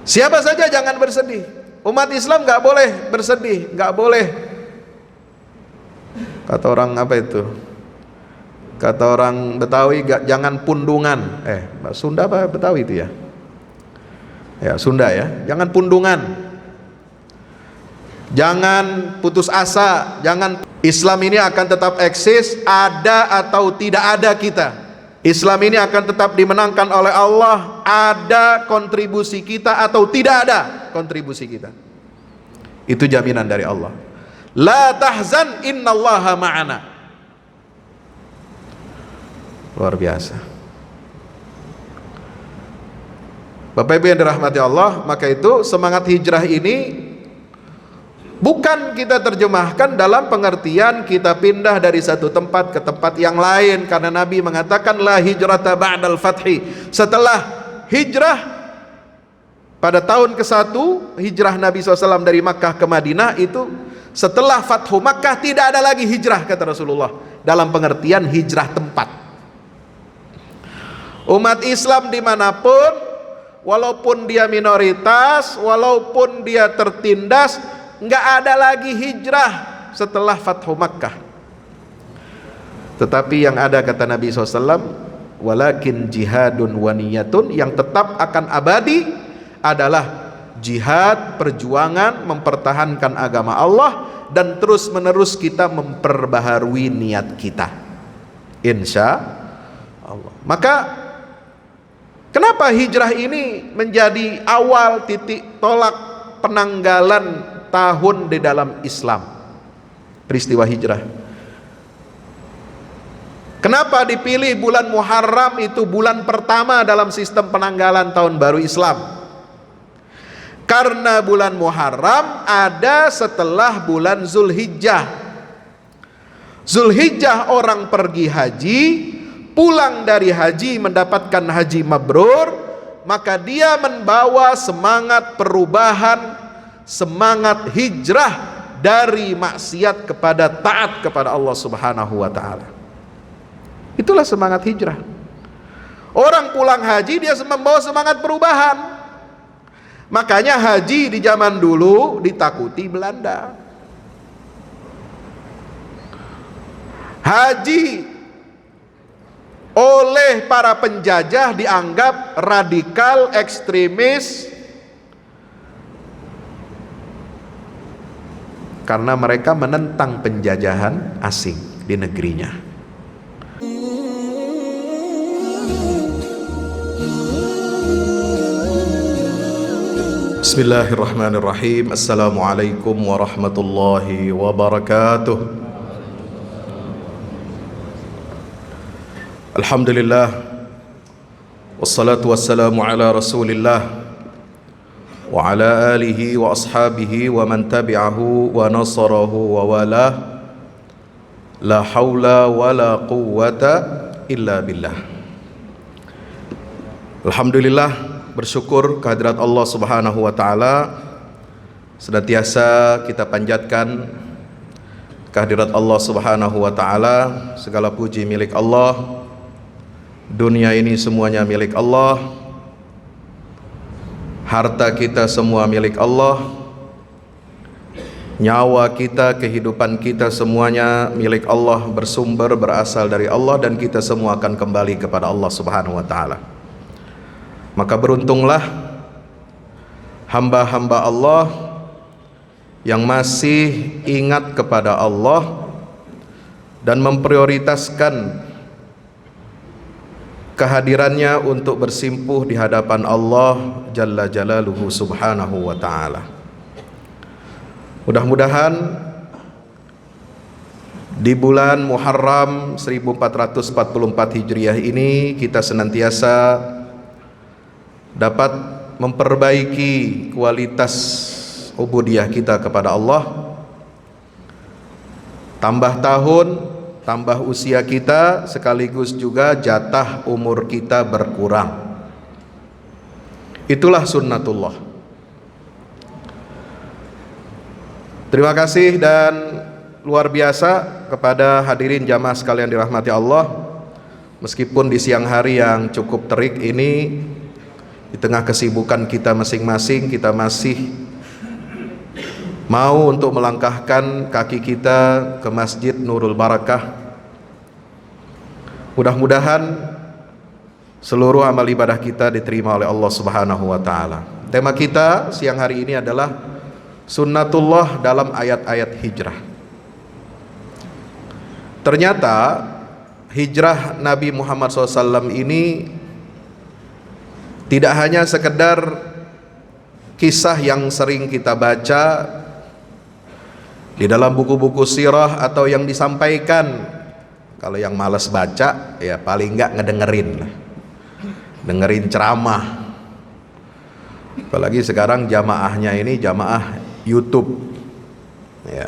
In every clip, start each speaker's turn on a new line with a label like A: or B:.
A: Siapa saja jangan bersedih. Umat Islam nggak boleh bersedih, nggak boleh. Kata orang apa itu? Kata orang Betawi, jangan pundungan. Sunda apa Betawi itu ya? Ya Sunda ya. Jangan pundungan. Jangan putus asa. Jangan. Islam ini akan tetap eksis, ada atau tidak ada kita. Islam ini akan tetap dimenangkan oleh Allah, ada kontribusi kita atau tidak ada kontribusi kita. Itu jaminan dari Allah. La tahzan innallaha ma'ana. Luar biasa. Bapak Ibu yang dirahmati Allah, maka itu semangat hijrah ini bukan kita terjemahkan dalam pengertian kita pindah dari satu tempat ke tempat yang lain, karena Nabi mengatakan la hijrata ba'dal fathi. Setelah hijrah pada tahun ke-1 hijrah Nabi SAW dari Makkah ke Madinah, itu setelah Fathu Makkah tidak ada lagi hijrah, kata Rasulullah, dalam pengertian hijrah tempat. Umat Islam dimanapun, walaupun dia minoritas, walaupun dia tertindas, nggak ada lagi hijrah setelah Fathu Makkah. Tetapi yang ada, kata Nabi SAW, walakin jihadun wa niyatun, yang tetap akan abadi adalah jihad, perjuangan mempertahankan agama Allah, dan terus menerus kita memperbaharui niat kita, insya Allah. Maka kenapa hijrah ini menjadi awal titik tolak penanggalan tahun di dalam Islam, peristiwa hijrah? Kenapa dipilih bulan Muharram itu bulan pertama dalam sistem penanggalan tahun baru Islam? Karena bulan Muharram ada setelah bulan Zulhijjah. Zulhijjah orang pergi haji, pulang dari haji mendapatkan haji mabrur, maka dia membawa semangat perubahan, semangat hijrah dari maksiat kepada taat kepada Allah Subhanahu wa taala. Itulah semangat hijrah. Orang pulang haji dia membawa semangat perubahan. Makanya haji di zaman dulu ditakuti Belanda. Haji oleh para penjajah dianggap radikal, ekstremis, karena mereka menentang penjajahan asing di negerinya. Bismillahirrahmanirrahim. Assalamualaikum warahmatullahi wabarakatuh. Alhamdulillah, wassalatu wassalamu ala rasulillah wa ala alihi wa ashabihi wa man tabi'ahu wa nasarahu wa walah. La hawla wa la quwwata illa billah. Alhamdulillah, bersyukur kehadirat Allah Subhanahu wa taala. Senantiasa kita panjatkan kehadirat Allah Subhanahu wa taala. Segala puji milik Allah. Dunia ini semuanya milik Allah. Harta kita semua milik Allah. Nyawa kita, kehidupan kita semuanya milik Allah, bersumber, berasal dari Allah, dan kita semua akan kembali kepada Allah Subhanahu wa taala. Maka beruntunglah hamba-hamba Allah yang masih ingat kepada Allah dan memprioritaskan kehadirannya untuk bersimpuh di hadapan Allah Jalla Jalaluhu Subhanahu wa ta'ala. Mudah-mudahan di bulan Muharram 1444 Hijriah ini kita senantiasa dapat memperbaiki kualitas ubudiyah kita kepada Allah. Tambah tahun, tambah usia kita, sekaligus juga jatah umur kita berkurang. Itulah sunnatullah. Terima kasih dan luar biasa kepada hadirin jamaah sekalian dirahmati Allah. Meskipun di siang hari yang cukup terik ini, Di tengah kesibukan kita masing-masing, kita masih mau untuk melangkahkan kaki kita ke Masjid Nurul Barakah. Mudah-mudahan seluruh amal ibadah kita diterima oleh Allah Subhanahu wa taala. Tema kita siang hari ini adalah sunnatullah dalam ayat-ayat hijrah. Ternyata hijrah Nabi Muhammad SAW ini tidak hanya sekedar kisah yang sering kita baca di dalam buku-buku sirah atau yang disampaikan. Kalau yang malas baca ya paling enggak ngedengerin lah, dengerin ceramah. Apalagi sekarang jamaahnya ini jamaah YouTube ya,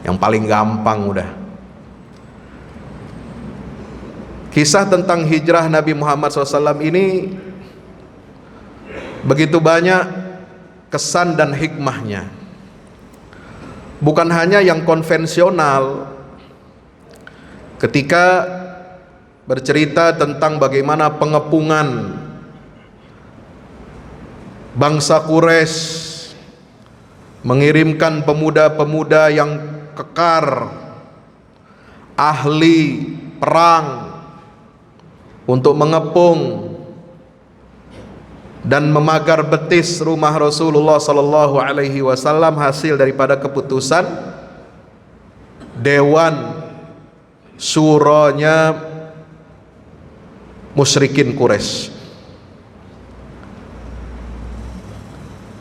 A: yang paling gampang udah. Kisah tentang hijrah Nabi Muhammad SAW ini begitu banyak kesan dan hikmahnya. Bukan hanya yang konvensional ketika bercerita tentang bagaimana pengepungan bangsa Quraisy mengirimkan pemuda-pemuda yang kekar, ahli perang untuk mengepung dan memagar betis rumah Rasulullah sallallahu alaihi wasallam, hasil daripada keputusan dewan syuranya musyrikin Quraisy.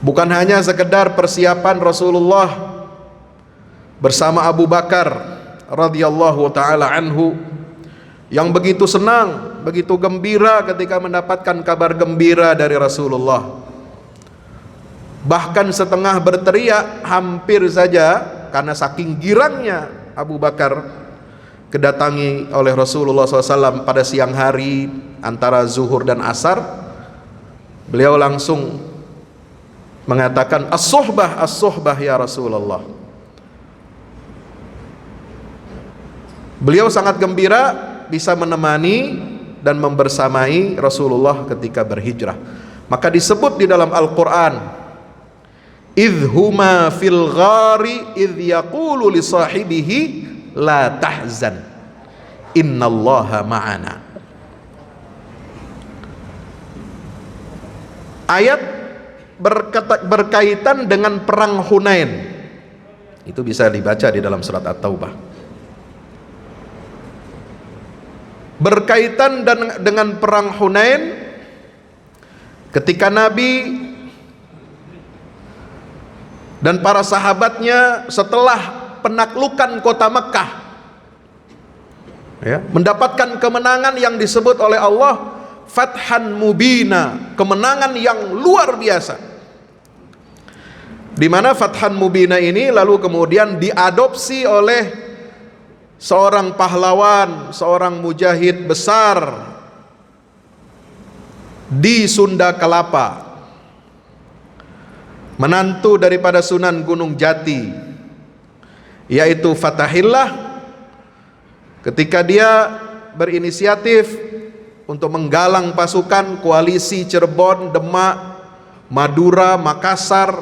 A: Bukan hanya sekedar persiapan Rasulullah bersama Abu Bakar radhiyallahu taala anhu yang begitu senang, begitu gembira ketika mendapatkan kabar gembira dari Rasulullah. Bahkan setengah berteriak hampir saja karena saking girangnya Abu Bakar kedatangi oleh Rasulullah SAW pada siang hari antara zuhur dan asar. Beliau langsung mengatakan as-suhbah, as-suhbah ya Rasulullah. Beliau sangat gembira bisa menemani dan membersamai Rasulullah ketika berhijrah. Maka disebut di dalam Al-Quran, idhuma fil ghari idh yaqulu li sahibihi la tahzan innallaha ma'ana. Ayat berkaitan dengan perang Hunain. Itu bisa dibaca di dalam surat At-Taubah. Berkaitan dengan perang Hunain, ketika Nabi dan para sahabatnya setelah penaklukan kota Mekah ya, mendapatkan kemenangan yang disebut oleh Allah Fathan Mubina, kemenangan yang luar biasa, di mana Fathan Mubina ini lalu kemudian diadopsi oleh seorang pahlawan, seorang mujahid besar di Sunda Kelapa, menantu daripada Sunan Gunung Jati, yaitu Fatahillah. Ketika dia berinisiatif untuk menggalang pasukan koalisi Cirebon, Demak, Madura, Makassar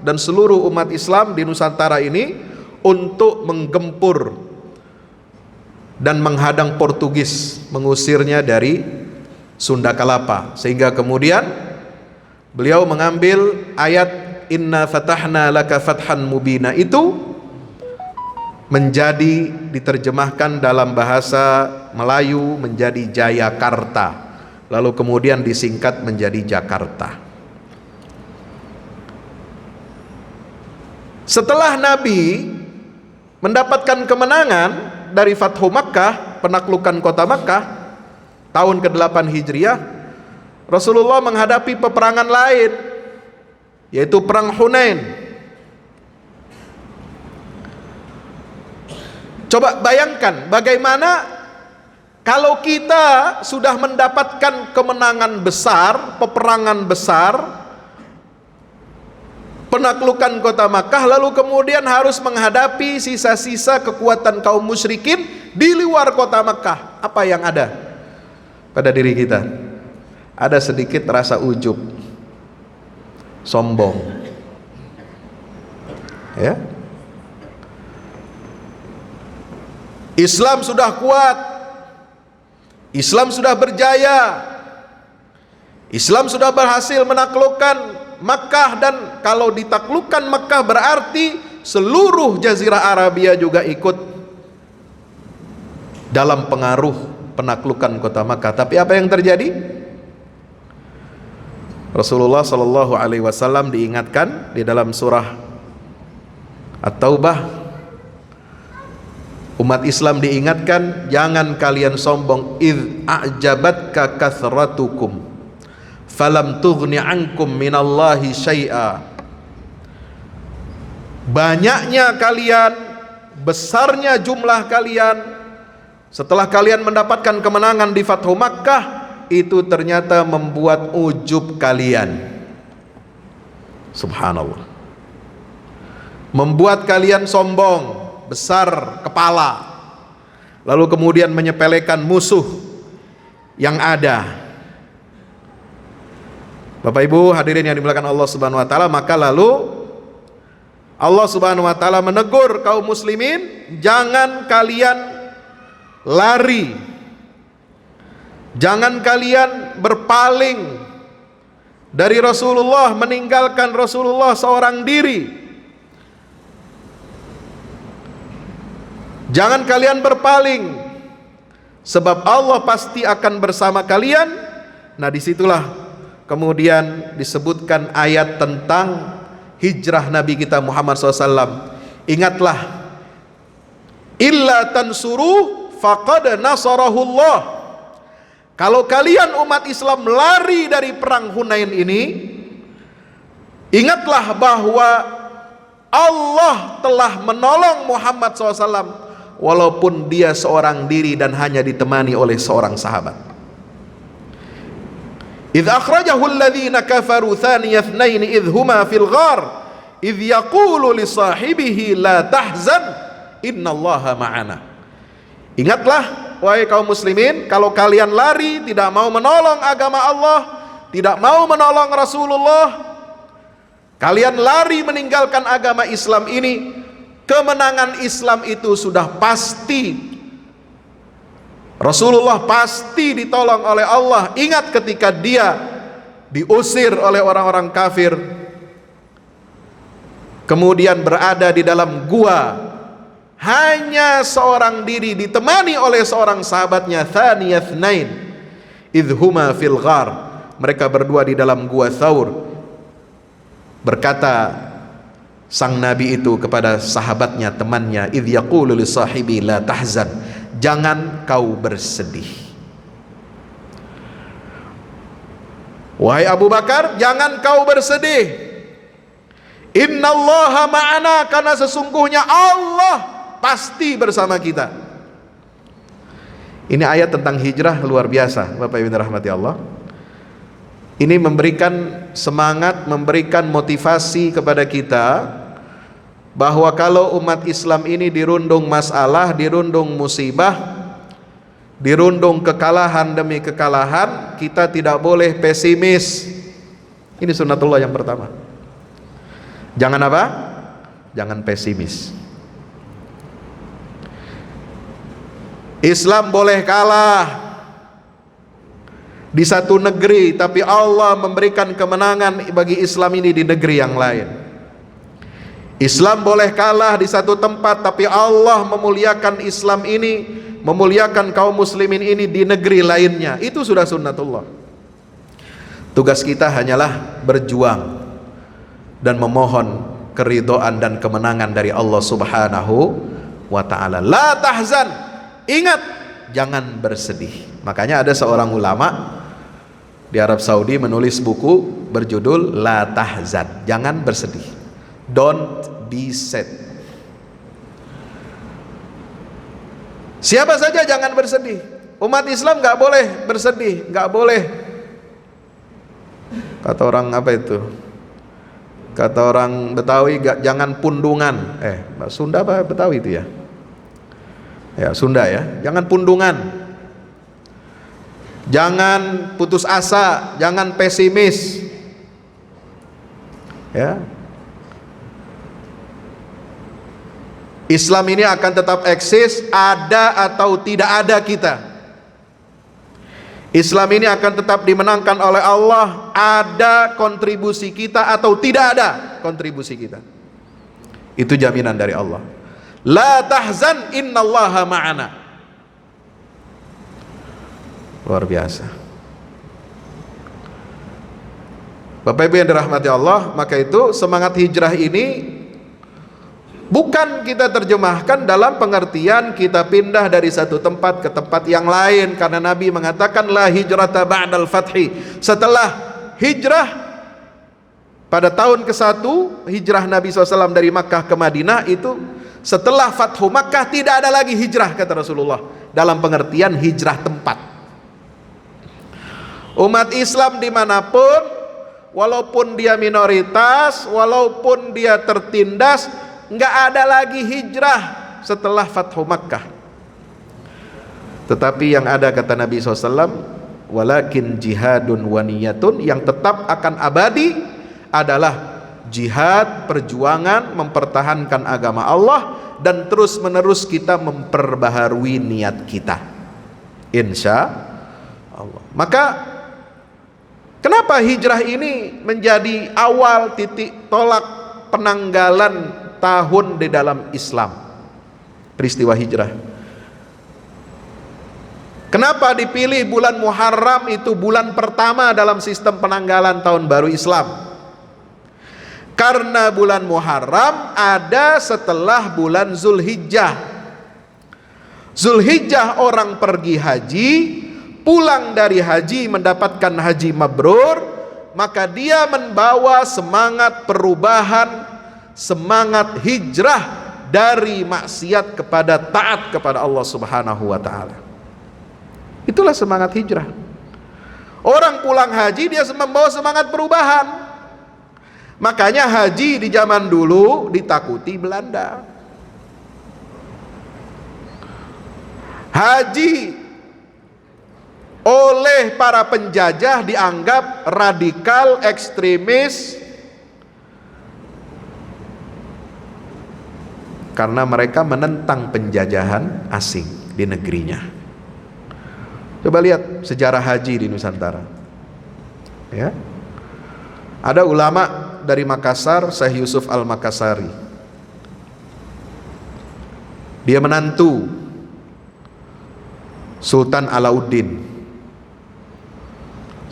A: dan seluruh umat Islam di Nusantara ini untuk menggempur dan menghadang Portugis, mengusirnya dari Sunda Kelapa, sehingga kemudian beliau mengambil ayat inna fatahna laka fathan mubina itu menjadi diterjemahkan dalam bahasa Melayu menjadi Jayakarta, lalu kemudian disingkat menjadi Jakarta. Setelah Nabi mendapatkan kemenangan dari Fathu Makkah, penaklukan kota Makkah tahun ke-8 Hijriah, Rasulullah menghadapi peperangan lain, yaitu perang Hunain. Coba bayangkan bagaimana kalau kita sudah mendapatkan kemenangan besar, peperangan besar, penaklukan kota Makkah, lalu kemudian harus menghadapi sisa-sisa kekuatan kaum musyrikin di luar kota Makkah. Apa yang ada pada diri kita? Ada sedikit rasa ujub. sombong. Ya. Islam sudah kuat, Islam sudah berjaya, Islam sudah berhasil menaklukkan Makkah, dan kalau ditaklukkan Makkah berarti seluruh Jazirah Arabia juga ikut dalam pengaruh penaklukan kota Makkah. Tapi apa yang terjadi? Rasulullah Shallallahu Alaihi Wasallam diingatkan di dalam surah At-Taubah, umat Islam diingatkan, jangan kalian sombong. Idh a'jabatka kathratukum falam tughni ankum minallahi syai'a. Banyaknya kalian, besarnya jumlah kalian, setelah kalian mendapatkan kemenangan di Fathu Makkah, itu ternyata membuat ujub kalian. Subhanallah. Membuat kalian sombong, besar kepala, lalu kemudian menyepelekan musuh yang ada. Bapak Ibu hadirin yang dimuliakan Allah Subhanahu wa taala, maka lalu Allah Subhanahu wa taala menegur kaum muslimin, jangan kalian lari, jangan kalian berpaling dari Rasulullah, meninggalkan Rasulullah seorang diri. Jangan kalian berpaling, sebab Allah pasti akan bersama kalian. Nah, disitulah kemudian disebutkan ayat tentang hijrah Nabi kita Muhammad SAW. Ingatlah, illa tansuru faqad nasarahullah. Kalau kalian umat Islam lari dari perang Hunain ini, ingatlah bahwa Allah telah menolong Muhammad SAW walaupun dia seorang diri dan hanya ditemani oleh seorang sahabat. Idh akhrajahu alladhina kafaru thaniya ithnain idh huma fil ghar idh yaqulu li sahibihi la tahzan innallaha ma'ana. Ingatlah wahai kaum muslimin, kalau kalian lari tidak mau menolong agama Allah, tidak mau menolong Rasulullah, kalian lari meninggalkan agama Islam ini, kemenangan Islam itu sudah pasti. Rasulullah pasti ditolong oleh Allah. Ingat ketika dia diusir oleh orang-orang kafir, kemudian berada di dalam gua, hanya seorang diri ditemani oleh seorang sahabatnya, Thaniyathnain idhuma fil ghar. Mereka berdua di dalam gua Thaur. Berkata sang Nabi itu kepada sahabatnya, temannya, idh yaqulu li sahibi la tahzan, jangan kau bersedih. Wahai Abu Bakar, jangan kau bersedih. Innallaha ma'ana, karena sesungguhnya Allah pasti bersama kita. Ini ayat tentang hijrah luar biasa, Bapak Ibu rahmati Allah. Ini memberikan semangat, memberikan motivasi kepada kita bahwa kalau umat Islam ini dirundung masalah, dirundung musibah, dirundung kekalahan demi kekalahan, kita tidak boleh pesimis. Ini sunnatullah yang pertama. Jangan apa? Jangan pesimis. Islam boleh kalah di satu negeri, tapi Allah memberikan kemenangan bagi Islam ini di negeri yang lain. Islam boleh kalah di satu tempat, tapi Allah memuliakan Islam ini, memuliakan kaum muslimin ini di negeri lainnya. Itu sudah sunnatullah. Tugas kita hanyalah berjuang dan memohon keridhaan dan kemenangan dari Allah Subhanahu wa ta'ala. La tahzan, ingat, jangan bersedih. Makanya ada seorang ulama di Arab Saudi menulis buku berjudul La Tahzan, jangan bersedih, don't be sad. Siapa saja jangan bersedih. Umat Islam nggak boleh bersedih, nggak boleh. Kata orang apa itu? Kata orang Betawi, jangan pundungan. Sunda apa Betawi itu ya? Ya Sunda ya. Jangan pundungan. Jangan putus asa, jangan pesimis. Ya. Islam ini akan tetap eksis ada atau tidak ada kita. Islam ini akan tetap dimenangkan oleh Allah ada kontribusi kita atau tidak ada kontribusi kita. Itu jaminan dari Allah. La tahzan innallaha ma'ana. Luar biasa. Bapak Ibu yang dirahmati Allah, maka itu semangat hijrah ini bukan kita terjemahkan dalam pengertian kita pindah dari satu tempat ke tempat yang lain, karena Nabi mengatakan la hijrata ba'dal fathi. Setelah hijrah pada tahun ke-1 hijrah Nabi SAW dari Makkah ke Madinah, itu setelah Fathu Makkah tidak ada lagi hijrah, kata Rasulullah, dalam pengertian hijrah tempat. Umat Islam dimanapun, walaupun dia minoritas, walaupun dia tertindas, nggak ada lagi hijrah setelah Fathu Makkah. Tetapi yang ada, kata Nabi SAW, walakin jihadun wa niyatun, yang tetap akan abadi adalah jihad, perjuangan mempertahankan agama Allah, dan terus menerus kita memperbaharui niat kita, insya Allah. Maka kenapa hijrah ini menjadi awal titik tolak penanggalan tahun di dalam Islam? Peristiwa hijrah. Kenapa dipilih bulan Muharram itu bulan pertama dalam sistem penanggalan tahun baru Islam? Karena bulan Muharram ada setelah bulan Zulhijjah. Zulhijjah orang pergi haji, pulang dari haji mendapatkan haji mabrur, maka dia membawa semangat perubahan, semangat hijrah dari maksiat kepada taat kepada Allah Subhanahu wa taala. Itulah semangat hijrah. Orang pulang haji dia membawa semangat perubahan. Makanya haji di zaman dulu ditakuti Belanda. Haji oleh para penjajah dianggap radikal, ekstremis, karena mereka menentang penjajahan asing di negerinya. Coba lihat sejarah haji di Nusantara, ya. Ada ulama dari Makassar, Syekh Yusuf Al-Makassari. Dia menantu Sultan Alauddin,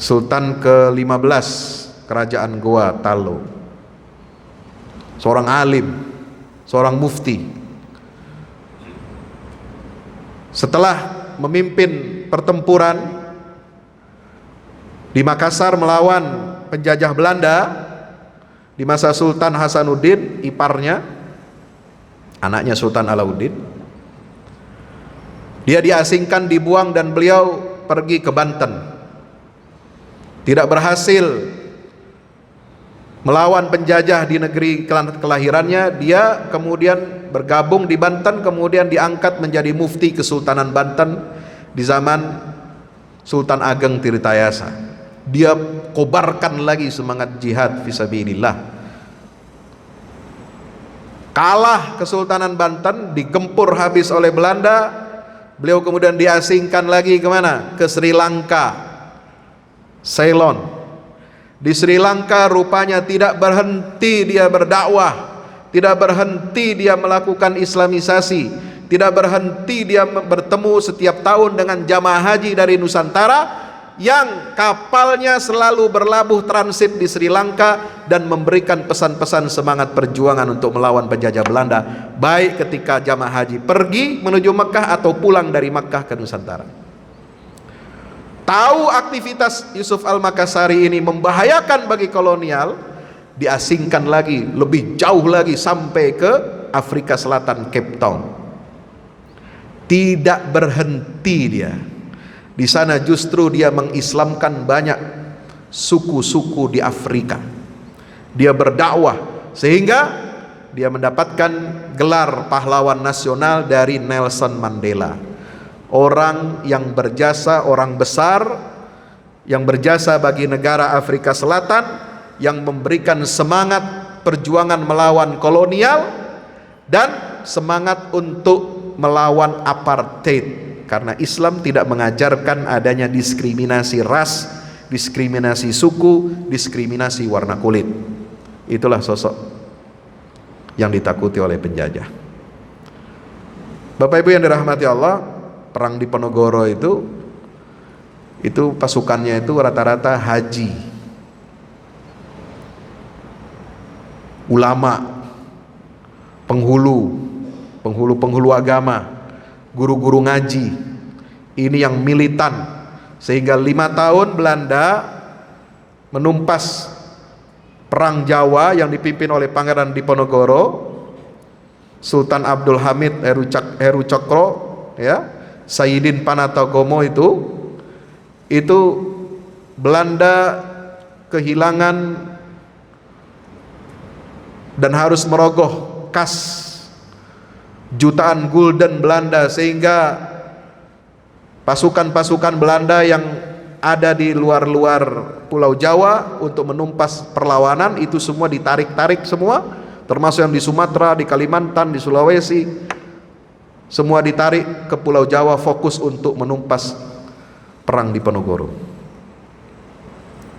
A: Sultan ke-15 Kerajaan Goa Talo. Seorang alim, seorang mufti. Setelah memimpin pertempuran di Makassar melawan penjajah Belanda di masa Sultan Hasanuddin, iparnya, anaknya Sultan Alauddin, dia diasingkan, dibuang, dan beliau pergi ke Banten. Tidak berhasil melawan penjajah di negeri kelahirannya, dia kemudian bergabung di Banten, kemudian diangkat menjadi mufti Kesultanan Banten di zaman Sultan Ageng Tirtayasa. Dia kobarkan lagi semangat jihad fisabilillah. Kalah Kesultanan Banten, digempur habis oleh Belanda. Beliau kemudian diasingkan lagi kemana? Ke Sri Lanka, Ceylon. Di Sri Lanka rupanya tidak berhenti dia berdakwah, tidak berhenti dia melakukan islamisasi, tidak berhenti dia bertemu setiap tahun dengan jamaah haji dari Nusantara yang kapalnya selalu berlabuh transit di Sri Lanka dan memberikan pesan-pesan semangat perjuangan untuk melawan penjajah Belanda, baik ketika jamaah haji pergi menuju Mekah atau pulang dari Mekah ke Nusantara. Tahu aktivitas Yusuf Al-Makassari ini membahayakan bagi kolonial, diasingkan lagi, lebih jauh lagi sampai ke Afrika Selatan, Cape Town. Tidak berhenti dia. Di sana justru dia mengislamkan banyak suku-suku di Afrika. Dia berdakwah sehingga dia mendapatkan gelar pahlawan nasional dari Nelson Mandela. Orang yang berjasa, orang besar yang berjasa bagi negara Afrika Selatan, yang memberikan semangat perjuangan melawan kolonial dan semangat untuk melawan apartheid, karena Islam tidak mengajarkan adanya diskriminasi ras, diskriminasi suku, diskriminasi warna kulit. Itulah sosok yang ditakuti oleh penjajah. Bapak Ibu yang dirahmati Allah, perang di Ponorogo itu pasukannya itu rata-rata haji, ulama, penghulu agama, guru-guru ngaji. Ini yang militan, sehingga 5 tahun Belanda menumpas perang Jawa yang dipimpin oleh Pangeran Diponegoro, Sultan Abdul Hamid Heru Cokro, ya, Sayyidin Panatagomo. Itu Belanda kehilangan dan harus merogoh kas jutaan gulden Belanda, sehingga pasukan-pasukan Belanda yang ada di luar-luar Pulau Jawa untuk menumpas perlawanan itu semua ditarik-tarik semua, termasuk yang di Sumatera, di Kalimantan, di Sulawesi, semua ditarik ke Pulau Jawa, fokus untuk menumpas perang di Ponorogo.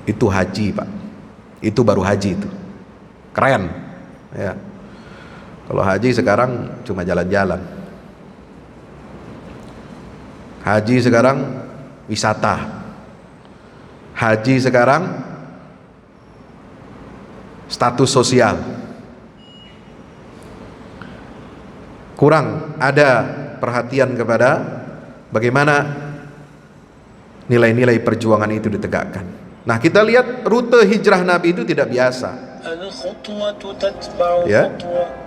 A: Itu haji, Pak. Itu baru haji itu. Keren. Ya. Kalau haji sekarang cuma jalan-jalan. Haji sekarang wisata. Haji sekarang status sosial. Kurang ada perhatian kepada bagaimana nilai-nilai perjuangan itu ditegakkan. Nah, kita lihat rute hijrah Nabi itu tidak biasa. Ya,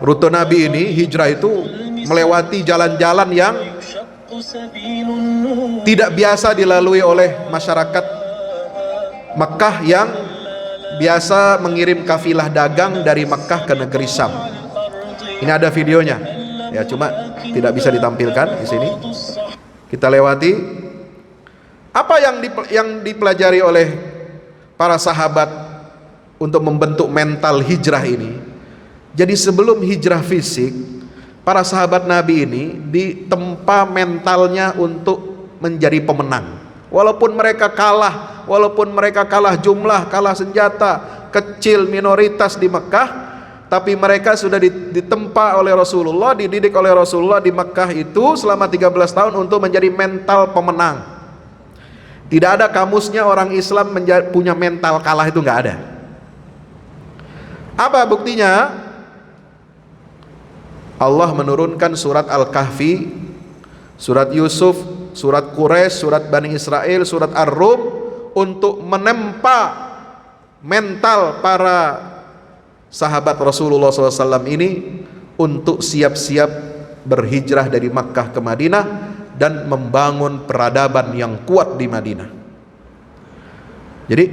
A: rute Nabi ini hijrah itu melewati jalan-jalan yang tidak biasa dilalui oleh masyarakat Mekah yang biasa mengirim kafilah dagang dari Mekah ke negeri Syam. Ini ada videonya, ya, cuma tidak bisa ditampilkan di sini. Kita lewati. Apa yang dipelajari oleh para sahabat untuk membentuk mental hijrah ini? Jadi sebelum hijrah fisik, para sahabat Nabi ini ditempa mentalnya untuk menjadi pemenang. Walaupun mereka kalah jumlah, kalah senjata, kecil minoritas di Mekah, tapi mereka sudah ditempa oleh Rasulullah, dididik oleh Rasulullah di Mekah itu selama 13 tahun untuk menjadi mental pemenang. Tidak ada kamusnya orang Islam punya mental kalah, itu nggak ada. Apa buktinya? Allah menurunkan surat Al-Kahfi, surat Yusuf, surat Quraisy, surat Bani Israel, surat Ar-Rum untuk menempa mental para sahabat Rasulullah SAW ini untuk siap-siap berhijrah dari Makkah ke Madinah dan membangun peradaban yang kuat di Madinah. Jadi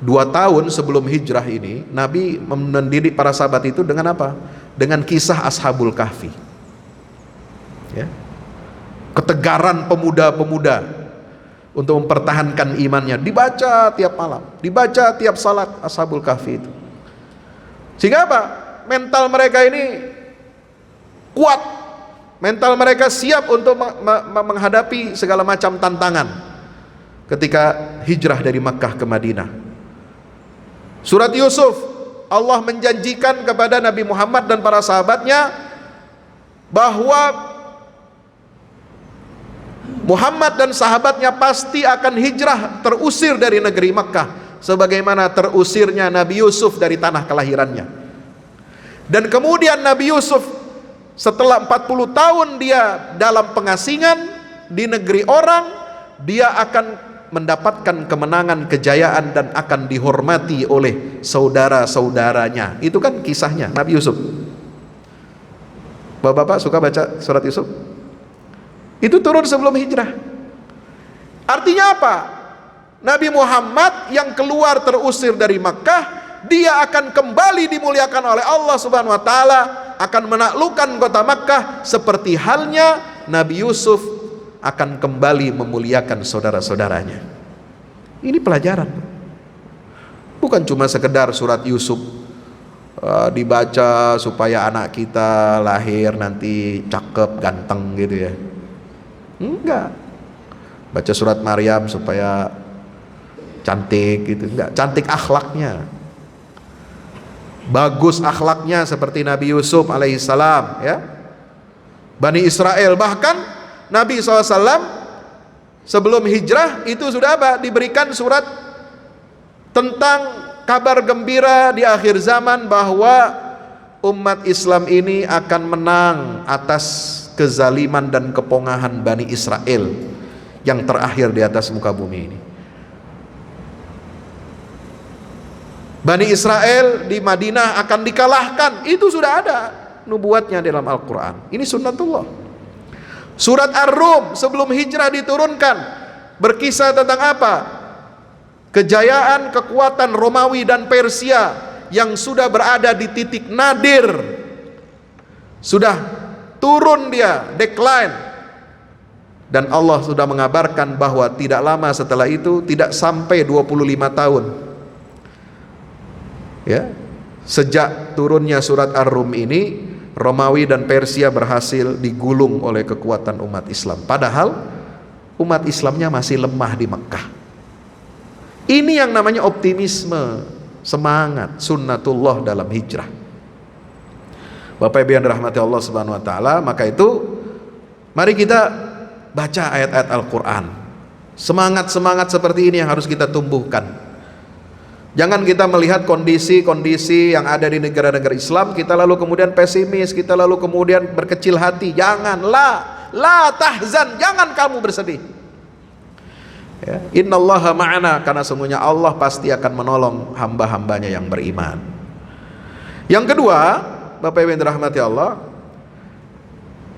A: 2 tahun sebelum hijrah ini Nabi mendidik para sahabat itu dengan apa? Dengan kisah Ashabul Kahfi, ya. Ketegaran pemuda-pemuda untuk mempertahankan imannya dibaca tiap malam, dibaca tiap salat Ashabul Kahfi itu. Sehingga apa? Mental mereka ini kuat. Mental mereka siap untuk menghadapi segala macam tantangan ketika hijrah dari Makkah ke Madinah. Surat Yusuf, Allah menjanjikan kepada Nabi Muhammad dan para sahabatnya bahwa Muhammad dan sahabatnya pasti akan hijrah, terusir dari negeri Makkah sebagaimana terusirnya Nabi Yusuf dari tanah kelahirannya. Dan kemudian Nabi Yusuf setelah 40 tahun dia dalam pengasingan di negeri orang, dia akan mendapatkan kemenangan, kejayaan, dan akan dihormati oleh saudara-saudaranya. Itu kan kisahnya Nabi Yusuf. Bapak-bapak suka baca surat Yusuf? Itu turun sebelum hijrah. Artinya apa? Nabi Muhammad yang keluar terusir dari Makkah, dia akan kembali dimuliakan oleh Allah Subhanahu wa taala, akan menaklukkan kota Makkah seperti halnya Nabi Yusuf akan kembali memuliakan saudara-saudaranya. Ini pelajaran. Bukan cuma sekedar surat Yusuf dibaca supaya anak kita lahir nanti cakep, ganteng gitu ya. Enggak. Baca surat Maryam supaya cantik gitu. Enggak, cantik akhlaknya. Bagus akhlaknya seperti Nabi Yusuf alaihissalam ya. Bani Israel, bahkan Nabi SAW sebelum hijrah itu sudah diberikan surat tentang kabar gembira di akhir zaman bahwa umat Islam ini akan menang atas kezaliman dan kepongahan Bani Israel yang terakhir di atas muka bumi ini. Bani Israel di Madinah akan dikalahkan, itu sudah ada nubuatnya dalam Al-Quran. Ini sunnatullah. Surat Ar-Rum sebelum hijrah diturunkan berkisah tentang apa? Kejayaan kekuatan Romawi dan Persia yang sudah berada di titik nadir, sudah turun dia, decline, dan Allah sudah mengabarkan bahwa tidak lama setelah itu, tidak sampai 25 tahun ya, sejak turunnya surat Ar-Rum ini, Romawi dan Persia berhasil digulung oleh kekuatan umat Islam, padahal umat Islamnya masih lemah di Mekah. Ini yang namanya optimisme, semangat, sunnatullah dalam hijrah. Bapak Ibu yang dirahmati Allah Subhanahu wa taala, maka itu mari kita baca ayat-ayat Al-Qur'an. Semangat-semangat seperti ini yang harus kita tumbuhkan. Jangan kita melihat kondisi-kondisi yang ada di negara-negara Islam, kita lalu kemudian pesimis, kita lalu kemudian berkecil hati. Jangan, la tahzan, jangan kamu bersedih. Ya, innallaha ma'ana, karena sungguhnya Allah pasti akan menolong hamba-hambanya yang beriman. Yang kedua, Bapak Ibu yang dirahmati Allah,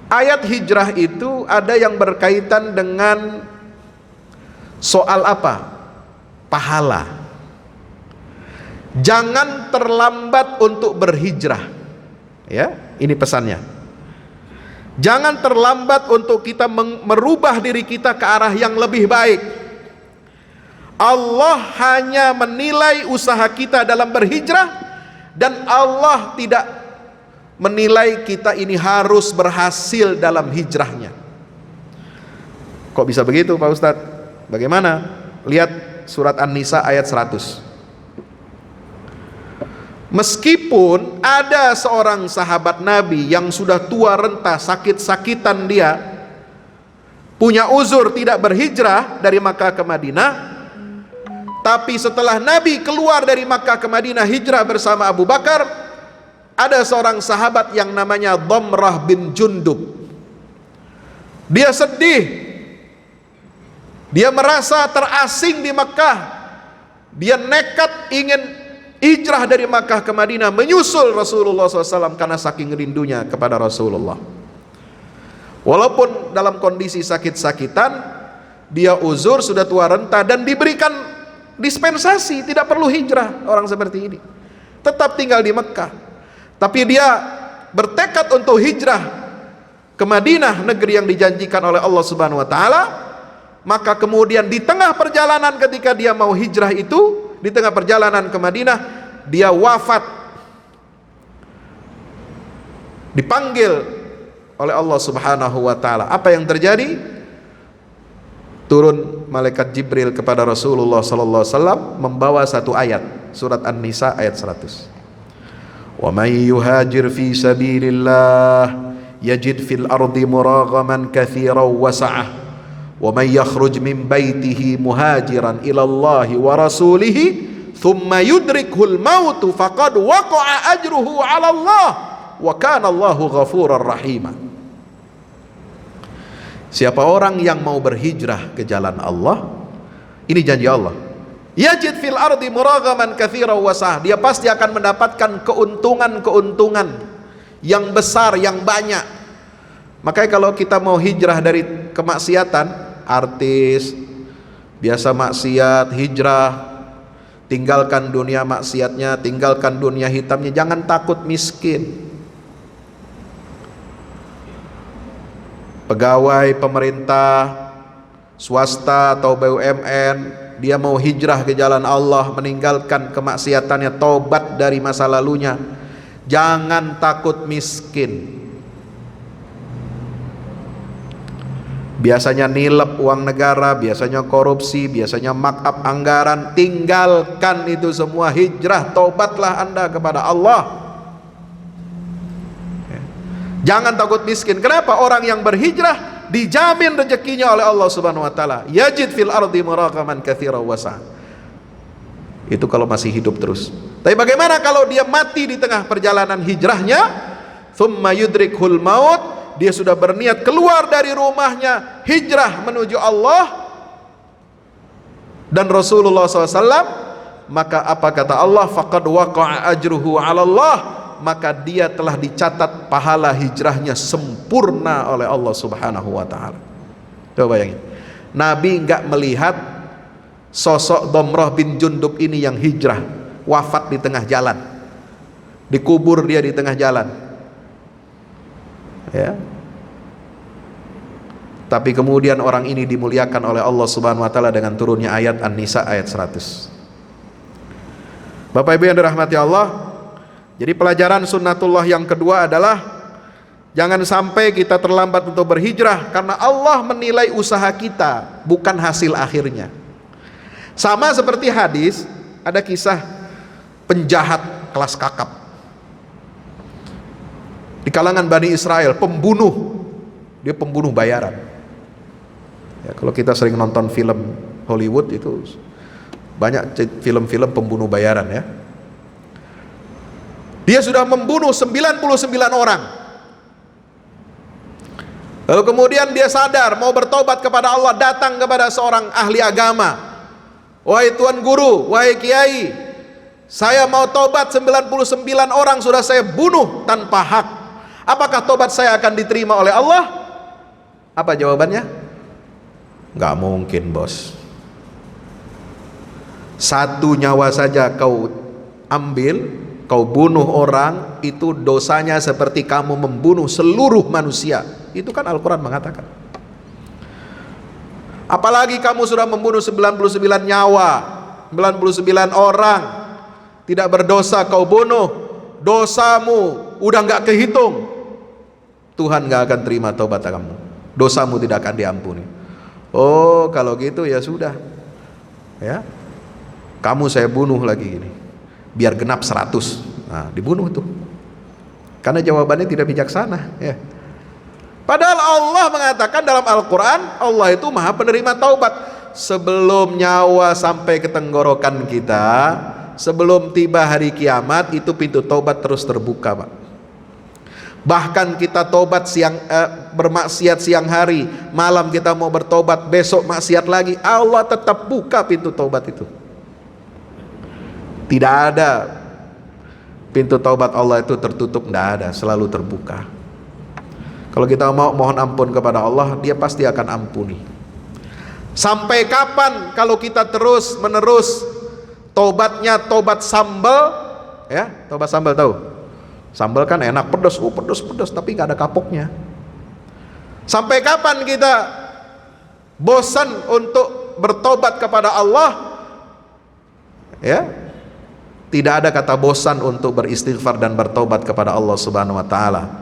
A: ayat hijrah itu ada yang berkaitan dengan soal apa? Pahala. Jangan terlambat untuk berhijrah. Ya, ini pesannya. Jangan terlambat untuk kita merubah diri kita ke arah yang lebih baik. Allah hanya menilai usaha kita dalam berhijrah, dan Allah tidak menilai kita ini harus berhasil dalam hijrahnya. Kok bisa begitu Pak Ustadz? Bagaimana? Lihat surat An-Nisa ayat 100. Meskipun ada seorang sahabat Nabi yang sudah tua renta, sakit-sakitan dia, punya uzur tidak berhijrah dari Makkah ke Madinah, tapi setelah Nabi keluar dari Makkah ke Madinah hijrah bersama Abu Bakar, ada seorang sahabat yang namanya Dhamrah bin Jundub. Dia sedih, dia merasa terasing di Makkah, dia nekat ingin hijrah dari Makkah ke Madinah, menyusul Rasulullah SAW karena saking rindunya kepada Rasulullah. Walaupun dalam kondisi sakit-sakitan, dia uzur, sudah tua renta, dan diberikan dispensasi, tidak perlu hijrah. Orang seperti ini tetap tinggal di Mekah, tapi dia bertekad untuk hijrah ke Madinah, negeri yang dijanjikan oleh Allah Subhanahu wa taala. Maka kemudian di tengah perjalanan ketika dia mau hijrah itu, di tengah perjalanan ke Madinah, dia wafat, dipanggil oleh Allah Subhanahu wa taala. Apa yang terjadi? Turun malaikat Jibril kepada Rasulullah sallallahu alaihi wasallam membawa satu ayat, surat An-Nisa ayat 100. Wa may yuhajir fi sabilillah yajid fil ardi muraghaman katsiran wa sa'ah wa may yakhruj min baitihi muhajiran ila Allah wa rasulihi thumma yudrikuhul maut faqad waqa'a ajruhu 'ala Allah wa kana Allahu ghafurar rahima. Siapa orang yang mau berhijrah ke jalan Allah, ini janji Allah, yajid fil ardi muraghaman katsiran wa sa'ah, dia pasti akan mendapatkan keuntungan-keuntungan yang besar, yang banyak. Makanya kalau kita mau hijrah dari kemaksiatan, artis biasa maksiat, hijrah, tinggalkan dunia maksiatnya, tinggalkan dunia hitamnya, jangan takut miskin. Pegawai pemerintah, swasta atau BUMN, dia mau hijrah ke jalan Allah, meninggalkan kemaksiatannya, tobat dari masa lalunya. Jangan takut miskin. Biasanya nilep uang negara, biasanya korupsi, biasanya markup anggaran. Tinggalkan itu semua, hijrah, tobatlah Anda kepada Allah. Jangan takut miskin. Kenapa? Orang yang berhijrah dijamin rezekinya oleh Allah Subhanahu wa taala. Yajid fil ardi muraqaman katsiran wasa. Itu kalau masih hidup terus. Tapi bagaimana kalau dia mati di tengah perjalanan hijrahnya? Tsumma yudrikhul maut. Dia sudah berniat keluar dari rumahnya, hijrah menuju Allah dan Rasulullah SAW. Maka apa kata Allah? Faqad waqa'a ajruhu 'ala Allah. Maka dia telah dicatat pahala hijrahnya sempurna oleh Allah Subhanahu wa taala. Coba bayangin. Nabi enggak melihat sosok Damrah bin Jundub ini yang hijrah, wafat di tengah jalan. Dikubur dia di tengah jalan. Ya. Tapi kemudian orang ini dimuliakan oleh Allah Subhanahu wa taala dengan turunnya ayat An-Nisa ayat 100. Bapak Ibu yang dirahmati Allah, jadi pelajaran sunnatullah yang kedua adalah jangan sampai kita terlambat untuk berhijrah, karena Allah menilai usaha kita, bukan hasil akhirnya. Sama seperti hadis, ada kisah penjahat kelas kakap di kalangan Bani Israel, pembunuh. Dia pembunuh bayaran. Ya, kalau kita sering nonton film Hollywood itu banyak film-film pembunuh bayaran ya. Dia sudah membunuh 99 orang. Lalu kemudian dia sadar mau bertobat kepada Allah, datang kepada seorang ahli agama. Wahai Tuan Guru, wahai Kiai, saya mau tobat, 99 orang sudah saya bunuh tanpa hak. Apakah tobat saya akan diterima oleh Allah? Apa jawabannya? Gak mungkin, bos. Satu nyawa saja kau ambil, kau bunuh orang, itu dosanya seperti kamu membunuh seluruh manusia. Itu kan Al-Quran mengatakan. Apalagi kamu sudah membunuh 99 nyawa, 99 orang, tidak berdosa kau bunuh, dosamu udah gak kehitung. Tuhan gak akan terima taubat kamu, dosamu tidak akan diampuni. Oh, kalau gitu ya sudah ya, kamu saya bunuh lagi ini, biar genap 100. Nah, dibunuh tuh, karena jawabannya tidak bijaksana ya. Padahal Allah mengatakan dalam Al-Quran, Allah itu maha penerima taubat. Sebelum nyawa sampai ke tenggorokan kita, sebelum tiba hari kiamat, itu pintu taubat terus terbuka, Pak. Bahkan kita tobat bermaksiat siang hari, malam kita mau bertobat, besok maksiat lagi, Allah tetap buka pintu taubat itu. Tidak ada pintu taubat Allah itu tertutup, tidak ada, selalu terbuka. Kalau kita mau mohon ampun kepada Allah, Dia pasti akan ampuni. Sampai kapan kalau kita terus menerus tobatnya tobat sambal ya? Tobat sambal tahu? Sambal kan enak, pedas, pedas, tapi nggak ada kapoknya. Sampai kapan kita bosan untuk bertobat kepada Allah? Ya, tidak ada kata bosan untuk beristighfar dan bertobat kepada Allah Subhanahu wa taala.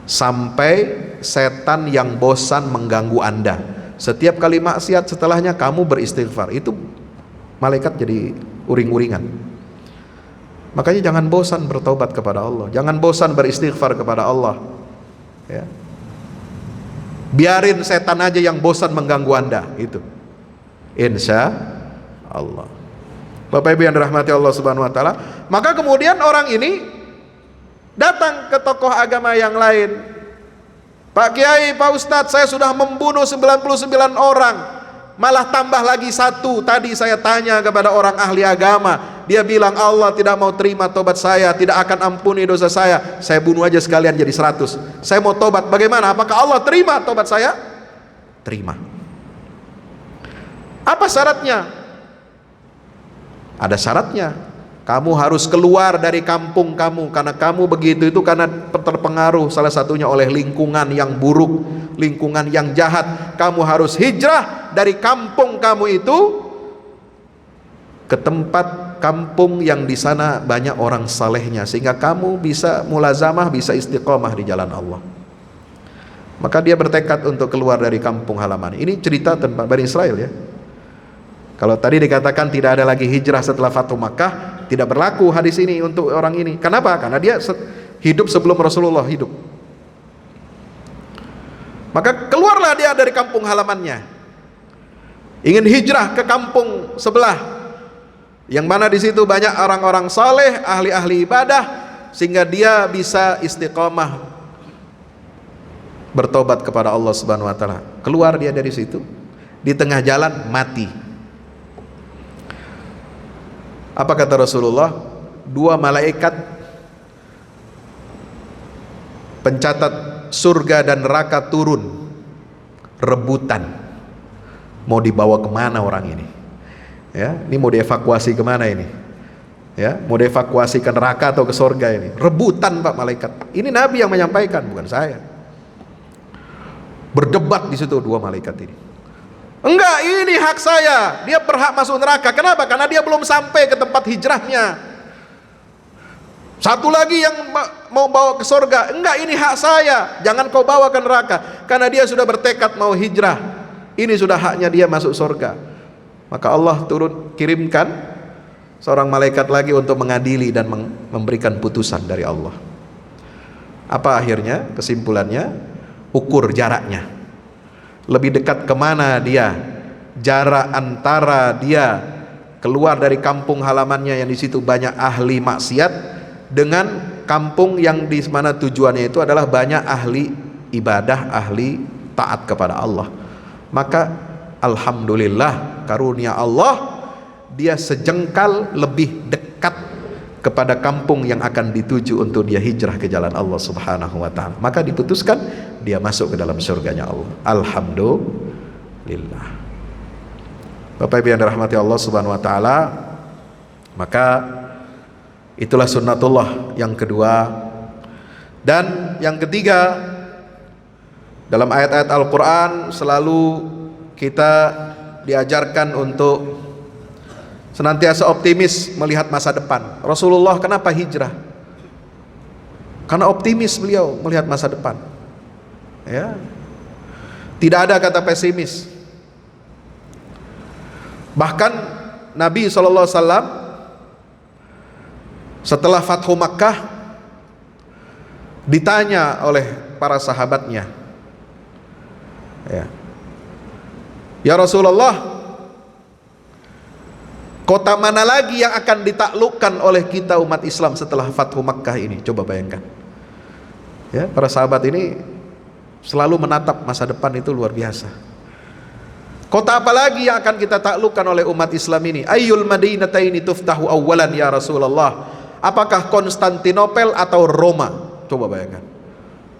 A: Sampai setan yang bosan mengganggu Anda. Setiap kali maksiat setelahnya kamu beristighfar, itu malaikat jadi uring-uringan. Makanya jangan bosan bertobat kepada Allah, jangan bosan beristighfar kepada Allah ya. Biarin setan aja yang bosan mengganggu Anda, itu insya Allah. Bapak Ibu yang dirahmati Allah Subhanahu wa taala, maka kemudian orang ini datang ke tokoh agama yang lain. Pak Kiai, Pak Ustadz, saya sudah membunuh 99 orang, malah tambah lagi 1. Tadi saya tanya kepada orang ahli agama, dia bilang Allah tidak mau terima tobat saya, tidak akan ampuni dosa saya. Saya bunuh aja sekalian jadi 100. Saya mau tobat, bagaimana? Apakah Allah terima tobat saya? Terima. Apa syaratnya? Ada syaratnya. Kamu harus keluar dari kampung kamu, karena kamu begitu itu karena terpengaruh salah satunya oleh lingkungan yang buruk, lingkungan yang jahat. Kamu harus hijrah dari kampung kamu itu ke tempat kampung yang di sana banyak orang salehnya, sehingga kamu bisa mulazamah, bisa istiqomah di jalan Allah. Maka dia bertekad untuk keluar dari kampung halaman. Ini cerita tentang Bani Israel ya. Kalau tadi dikatakan tidak ada lagi hijrah setelah Fathu Makkah, tidak berlaku hadis ini untuk orang ini. Kenapa? Karena dia hidup sebelum Rasulullah hidup. Maka keluarlah dia dari kampung halamannya, ingin hijrah ke kampung sebelah, yang mana di situ banyak orang-orang saleh, ahli-ahli ibadah, sehingga dia bisa istiqomah bertobat kepada Allah Subhanahu wa taala. Keluar dia dari situ, di tengah jalan mati. Apa kata Rasulullah? 2 malaikat pencatat surga dan neraka turun, rebutan mau dibawa kemana orang ini ya. Ini mau dievakuasi kemana ini ya? Mau dievakuasi ke neraka atau ke surga ini? Rebutan Pak malaikat. Ini Nabi yang menyampaikan, bukan saya. Berdebat di situ 2 malaikat ini. Enggak, ini hak saya, dia berhak masuk neraka. Kenapa? Karena dia belum sampai ke tempat hijrahnya. Satu lagi yang mau bawa ke surga, enggak, ini hak saya, jangan kau bawa ke neraka. Karena dia sudah bertekad mau hijrah, ini sudah haknya dia masuk surga. Maka Allah kirimkan seorang malaikat lagi untuk mengadili dan memberikan putusan dari Allah. Apa akhirnya? Kesimpulannya, ukur jaraknya. Lebih dekat kemana dia? Jarak antara dia keluar dari kampung halamannya yang di situ banyak ahli maksiat, dengan kampung yang di mana tujuannya itu adalah banyak ahli ibadah, ahli taat kepada Allah. Maka alhamdulillah, karunia Allah, dia sejengkal lebih dekat kepada kampung yang akan dituju untuk dia hijrah ke jalan Allah Subhanahu wa taala. Maka diputuskan dia masuk ke dalam surganya Allah. Alhamdulillah. Bapak Ibu yang dirahmati Allah Subhanahu wa taala, maka itulah sunnatullah yang kedua. Dan yang ketiga, dalam ayat-ayat Al-Quran selalu kita diajarkan untuk senantiasa optimis melihat masa depan. Rasulullah kenapa hijrah? Karena optimis beliau melihat masa depan ya. Tidak ada kata pesimis. Bahkan Nabi SAW setelah Fathu Makkah ditanya oleh para sahabatnya, ya Rasulullah, kota mana lagi yang akan ditaklukkan oleh kita umat Islam setelah Fathu Makkah ini? Coba bayangkan ya, para sahabat ini selalu menatap masa depan, itu luar biasa. Kota apa lagi yang akan kita taklukkan oleh umat Islam ini? Ayyul madinataini tuftahu awwalan ya Rasulullah? Apakah Konstantinopel atau Roma? Coba bayangkan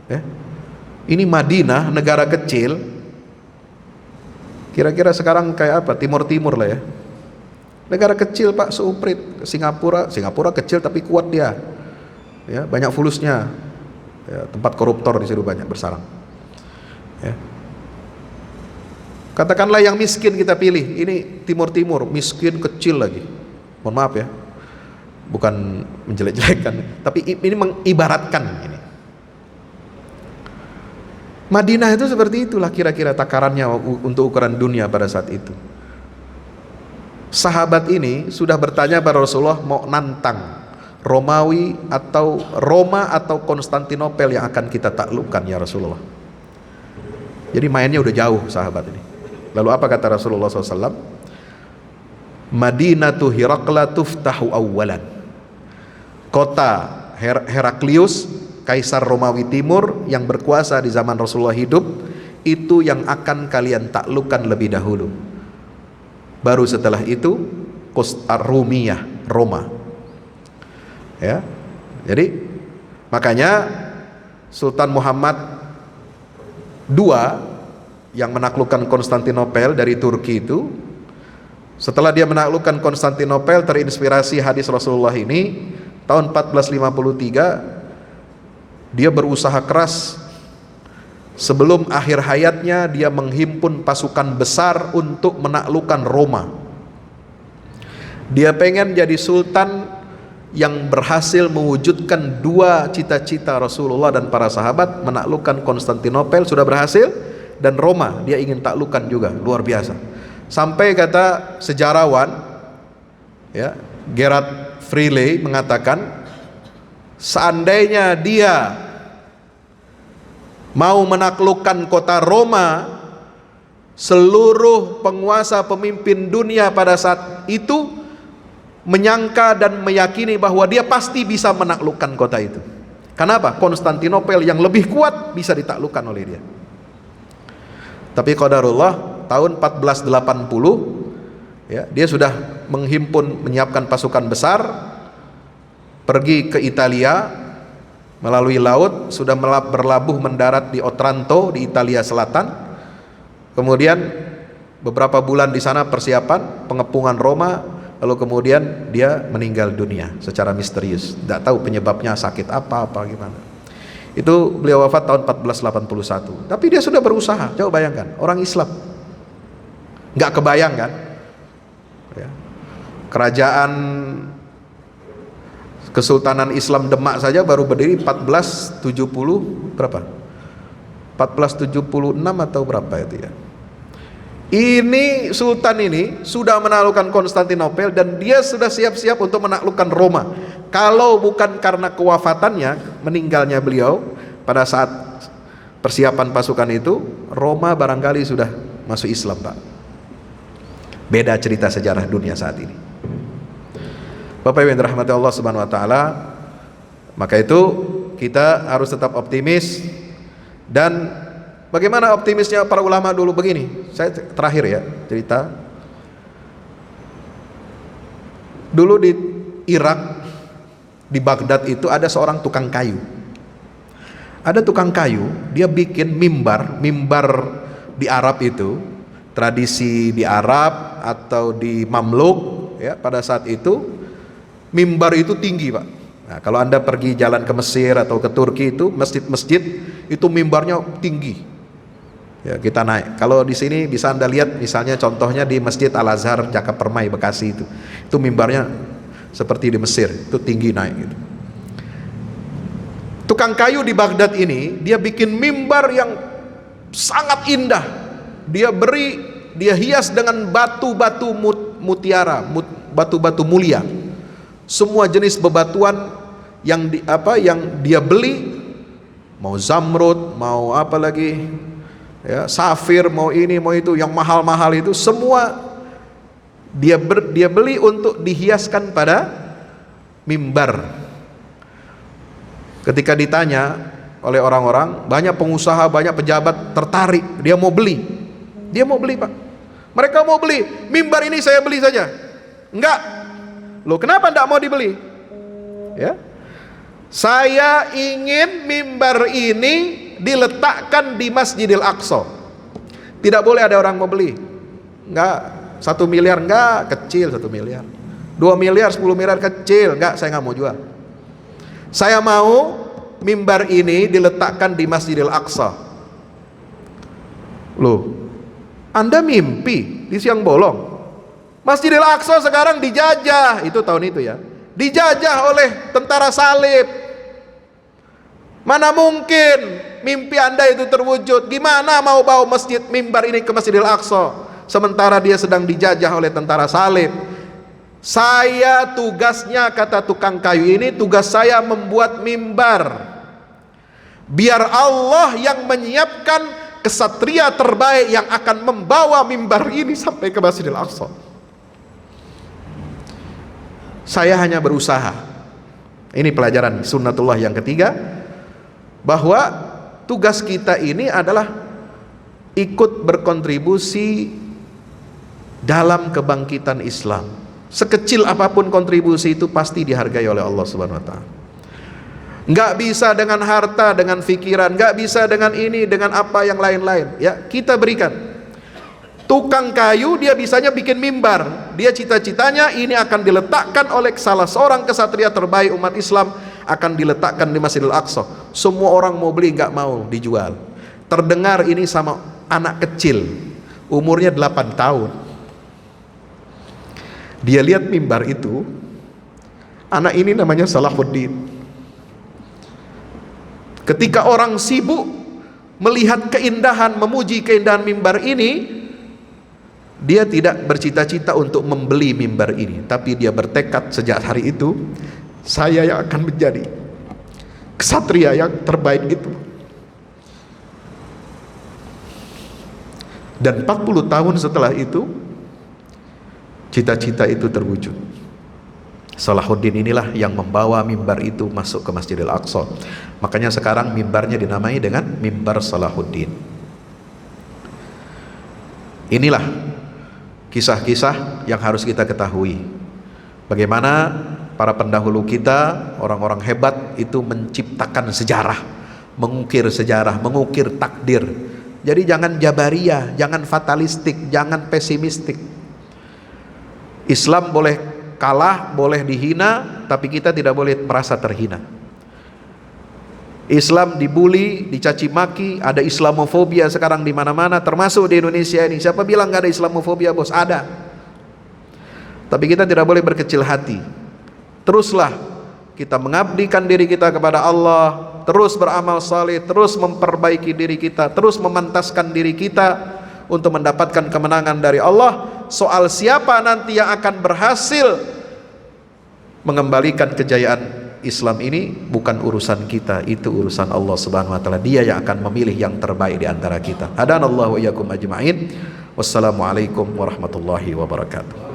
A: ya. Ini Madinah, negara kecil, kira-kira sekarang kayak apa? Timur-timur lah ya. Negara kecil Pak, seuprit. Singapura kecil tapi kuat dia ya, banyak fulusnya ya, tempat koruptor di situ banyak bersarang ya. Katakanlah yang miskin kita pilih, ini timur-timur, miskin kecil lagi. Mohon maaf ya, bukan menjelek-jelekan, tapi ini mengibaratkan ini. Madinah itu seperti itulah kira-kira takarannya untuk ukuran dunia pada saat itu. Sahabat ini sudah bertanya pada Rasulullah, mau nantang Romawi atau Roma atau Konstantinopel yang akan kita taklukkan ya Rasulullah. Jadi mainnya udah jauh sahabat ini. Lalu apa kata Rasulullah SAW? Madinatu Hirakla tuftahu awwalan. Kota Heraklius, kaisar Romawi Timur yang berkuasa di zaman Rasulullah hidup, itu yang akan kalian taklukkan lebih dahulu. Baru setelah itu Rumiyah, Roma. Ya. Jadi makanya Sultan Muhammad II yang menaklukkan Konstantinopel dari Turki itu, setelah dia menaklukkan Konstantinopel terinspirasi hadis Rasulullah ini, tahun 1453 dia berusaha keras Sebelum akhir hayatnya dia menghimpun pasukan besar untuk menaklukkan Roma. Dia pengen jadi sultan yang berhasil mewujudkan dua cita-cita Rasulullah dan para sahabat, menaklukkan Konstantinopel sudah berhasil, dan Roma dia ingin taklukkan juga, luar biasa. Sampai kata sejarawan ya, Gerard Freely mengatakan, seandainya dia mau menaklukkan kota Roma, seluruh penguasa pemimpin dunia pada saat itu menyangka dan meyakini bahwa dia pasti bisa menaklukkan kota itu. Kenapa? Konstantinopel yang lebih kuat bisa ditaklukkan oleh dia. Tapi qadarullah, tahun 1480 ya, dia sudah menghimpun, menyiapkan pasukan besar, pergi ke Italia melalui laut, sudah berlabuh mendarat di Otranto di Italia Selatan. Kemudian beberapa bulan di sana persiapan pengepungan Roma, lalu kemudian dia meninggal dunia secara misterius. Tidak tahu penyebabnya, sakit apa gimana. Itu beliau wafat tahun 1481. Tapi dia sudah berusaha. Coba bayangkan, orang Islam nggak kebayang kan ya, kerajaan Kesultanan Islam Demak saja baru berdiri 1470 berapa? 1476 atau berapa itu ya. Ini sultan ini sudah menaklukkan Konstantinopel dan dia sudah siap-siap untuk menaklukkan Roma. Kalau bukan karena kewafatannya, meninggalnya beliau pada saat persiapan pasukan itu, Roma barangkali sudah masuk Islam, Pak. Beda cerita sejarah dunia saat ini. Bapak Ibu yang dirahmati Allah Subhanahu wa taala, maka itu kita harus tetap optimis. Dan bagaimana optimisnya para ulama dulu begini. Saya terakhir ya cerita. Dulu di Irak, di Baghdad itu ada seorang tukang kayu. Ada tukang kayu, dia bikin mimbar di Arab itu, tradisi di Arab atau di Mamluk ya, pada saat itu mimbar itu tinggi, Pak. Nah, kalau Anda pergi jalan ke Mesir atau ke Turki itu masjid-masjid itu mimbarnya tinggi. Ya, kita naik. Kalau di sini bisa Anda lihat misalnya contohnya di Masjid Al-Azhar Jaka Permai Bekasi itu. Itu mimbarnya seperti di Mesir, itu tinggi naik gitu. Tukang kayu di Baghdad ini dia bikin mimbar yang sangat indah. Dia hias dengan batu-batu mutiara, batu-batu mulia. Semua jenis bebatuan yang dia beli, mau zamrud, mau apa lagi ya, safir, mau ini mau itu, yang mahal-mahal itu semua dia beli untuk dihiaskan pada mimbar. Ketika ditanya oleh orang-orang, banyak pengusaha, banyak pejabat tertarik, dia mau beli, Pak. Mereka mau beli mimbar ini, saya beli saja. Enggak. Loh, kenapa tidak mau dibeli? Ya, saya ingin mimbar ini diletakkan di Masjidil Aqsa. Tidak boleh ada orang mau beli. Enggak, 1 miliar enggak, kecil 1 miliar. 2 miliar, 10 miliar kecil, enggak, saya enggak mau jual. Saya mau mimbar ini diletakkan di Masjidil Aqsa. Loh, Anda mimpi di siang bolong. Masjidil Aqsa sekarang dijajah, itu tahun itu ya, dijajah oleh tentara salib. Mana mungkin mimpi Anda itu terwujud? Gimana mau bawa masjid mimbar ini ke Masjidil Aqsa sementara dia sedang dijajah oleh tentara salib? Saya tugasnya, kata tukang kayu ini, tugas saya membuat mimbar biar Allah yang menyiapkan kesatria terbaik yang akan membawa mimbar ini sampai ke Masjidil Aqsa. Saya hanya berusaha. Ini pelajaran sunnatullah yang ketiga, bahwa tugas kita ini adalah ikut berkontribusi dalam kebangkitan Islam. Sekecil apapun kontribusi itu pasti dihargai oleh Allah Subhanahu wa taala. Nggak bisa dengan harta, dengan pikiran, nggak bisa dengan ini, dengan apa yang lain-lain. Ya, kita berikan. Tukang kayu dia bisanya bikin mimbar. Dia cita-citanya ini akan diletakkan oleh salah seorang kesatria terbaik umat Islam, akan diletakkan di Masjidil Aqsa. Semua orang mau beli, nggak mau dijual. terdengar ini sama anak kecil, umurnya 8 tahun. Dia lihat mimbar itu, anak ini namanya Salahuddin. Ketika orang sibuk melihat keindahan, memuji keindahan mimbar ini, dia tidak bercita-cita untuk membeli mimbar ini, tapi dia bertekad sejak hari itu, saya yang akan menjadi ksatria yang terbaik itu. Dan 40 tahun setelah itu, cita-cita itu terwujud. Salahuddin inilah yang membawa mimbar itu masuk ke Masjidil Aqsa. Makanya sekarang mimbarnya dinamai dengan mimbar Salahuddin. Inilah kisah-kisah yang harus kita ketahui. Bagaimana para pendahulu kita, orang-orang hebat itu menciptakan sejarah, mengukir sejarah, mengukir takdir. Jadi jangan jabariyah, jangan fatalistik, jangan pesimistik. Islam boleh kalah, boleh dihina, tapi kita tidak boleh merasa terhina. Islam dibully, dicaci maki, ada Islamofobia sekarang di mana-mana, termasuk di Indonesia ini. Siapa bilang nggak ada Islamofobia, bos? Ada. Tapi kita tidak boleh berkecil hati. Teruslah kita mengabdikan diri kita kepada Allah, terus beramal saleh, terus memperbaiki diri kita, terus memantaskan diri kita untuk mendapatkan kemenangan dari Allah. Soal siapa nanti yang akan berhasil mengembalikan kejayaan Islam ini bukan urusan kita, itu urusan Allah Subhanahu wa taala. Dia yang akan memilih yang terbaik di antara kita. Hadanallahu wa iyyakum ajma'in. Wassalamualaikum warahmatullahi wabarakatuh.